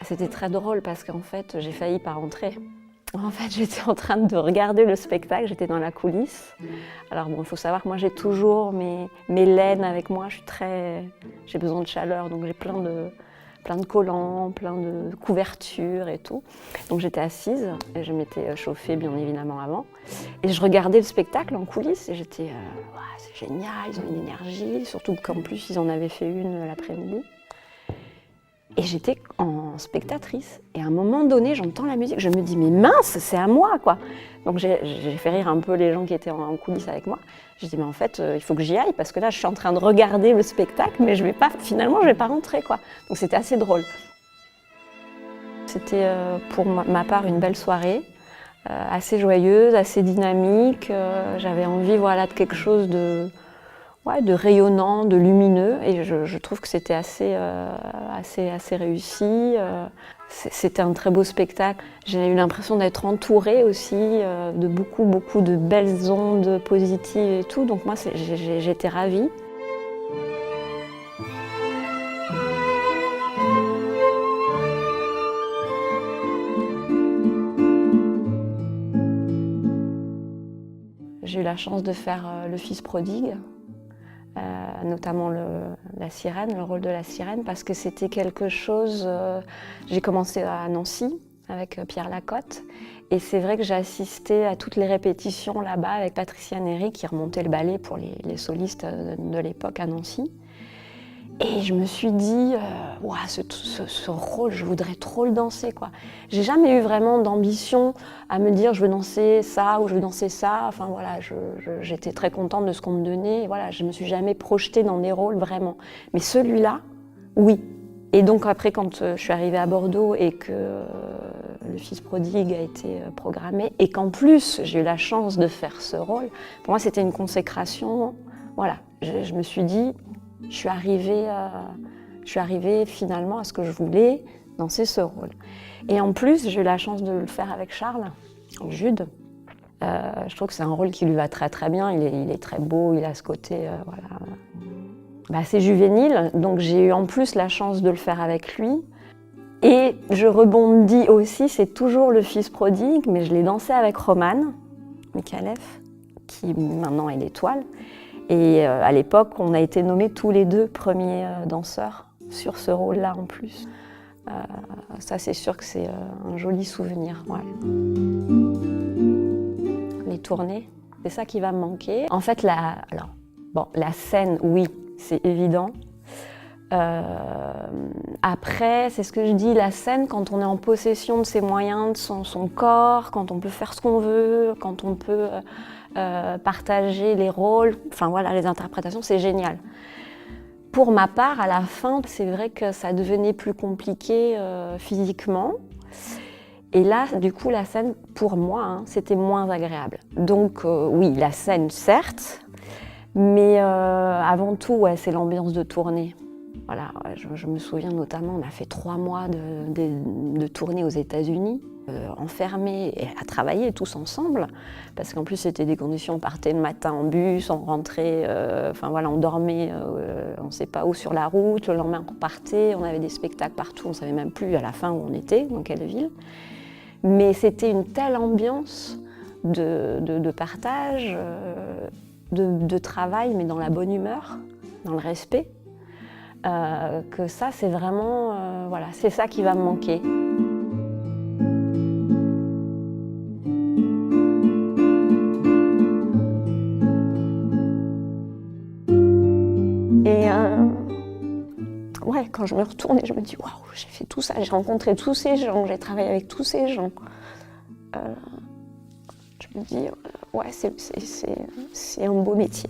C'était très drôle parce qu'en fait, j'ai failli pas rentrer. En fait, j'étais en train de regarder le spectacle, j'étais dans la coulisse. Alors bon, il faut savoir que moi j'ai toujours mes laines avec moi, j'ai besoin de chaleur, donc j'ai plein de collants, plein de couvertures et tout. Donc j'étais assise et je m'étais chauffée bien évidemment avant. Et je regardais le spectacle en coulisses et j'étais ouais, c'est génial, ils ont une énergie, surtout qu'en plus ils en avaient fait une l'après-midi. Et j'étais en spectatrice. Et à un moment donné, j'entends la musique, je me dis mais mince, c'est à moi quoi. Donc j'ai fait rire un peu les gens qui étaient en coulisses avec moi. J'ai dit mais en fait, il faut que j'y aille parce que là, je suis en train de regarder le spectacle, mais finalement, je vais pas rentrer quoi. Donc c'était assez drôle. C'était pour ma part une belle soirée, assez joyeuse, assez dynamique. J'avais envie voilà, de quelque chose de rayonnant, de lumineux, et je trouve que c'était assez réussi. C'était un très beau spectacle. J'ai eu l'impression d'être entourée aussi de beaucoup de belles ondes positives et tout, donc moi j'étais ravie. J'ai eu la chance de faire Le Fils prodigue. Notamment la sirène, le rôle de la sirène, parce que c'était quelque chose... j'ai commencé à Nancy avec Pierre Lacotte, et c'est vrai que j'ai assisté à toutes les répétitions là-bas avec Patricia Néry, qui remontait le ballet pour les solistes de l'époque à Nancy. Et je me suis dit, wow, ce rôle, je voudrais trop le danser, quoi. J'ai jamais eu vraiment d'ambition à me dire je veux danser ça ou je veux danser ça. Enfin voilà, j'étais très contente de ce qu'on me donnait. Voilà, je me suis jamais projetée dans des rôles vraiment. Mais celui-là, oui. Et donc après, quand je suis arrivée à Bordeaux et que Le Fils prodigue a été programmé et qu'en plus j'ai eu la chance de faire ce rôle, pour moi c'était une consécration. Voilà, je me suis dit. Je suis arrivée finalement à ce que je voulais, danser ce rôle. Et en plus, j'ai eu la chance de le faire avec Charles, Jude. Je trouve que c'est un rôle qui lui va très très bien. Il est très beau, il a ce côté assez juvénile. Donc j'ai eu en plus la chance de le faire avec lui. Et je rebondis aussi, c'est toujours Le Fils prodigue, mais je l'ai dansé avec Romane Mikhalev, qui maintenant est l'Étoile. Et à l'époque, on a été nommés tous les deux premiers danseurs sur ce rôle-là en plus. Ça, c'est sûr que c'est un joli souvenir. Ouais. Les tournées, c'est ça qui va me manquer. En fait, la scène, oui, c'est évident. Après, c'est ce que je dis, la scène, quand on est en possession de ses moyens, de son corps, quand on peut faire ce qu'on veut, quand on peut partager les rôles, enfin voilà, les interprétations, c'est génial. Pour ma part, à la fin, c'est vrai que ça devenait plus compliqué physiquement. Et là, du coup, la scène, pour moi, c'était moins agréable. Donc oui, la scène, certes, mais avant tout, ouais, c'est l'ambiance de tournée. Voilà, je me souviens notamment, on a fait 3 mois de tournée aux États-Unis, enfermés et à travailler tous ensemble, parce qu'en plus c'était des conditions, on partait le matin en bus, on rentrait, on dormait, on ne sait pas où sur la route, le lendemain on partait, on avait des spectacles partout, on ne savait même plus à la fin où on était, dans quelle ville. Mais c'était une telle ambiance de partage, de travail, mais dans la bonne humeur, dans le respect. Que ça, c'est vraiment, voilà, c'est ça qui va me manquer. Et ouais, quand je me retourne et je me dis waouh, j'ai fait tout ça, j'ai rencontré tous ces gens, j'ai travaillé avec tous ces gens. Je me dis ouais, c'est un beau métier.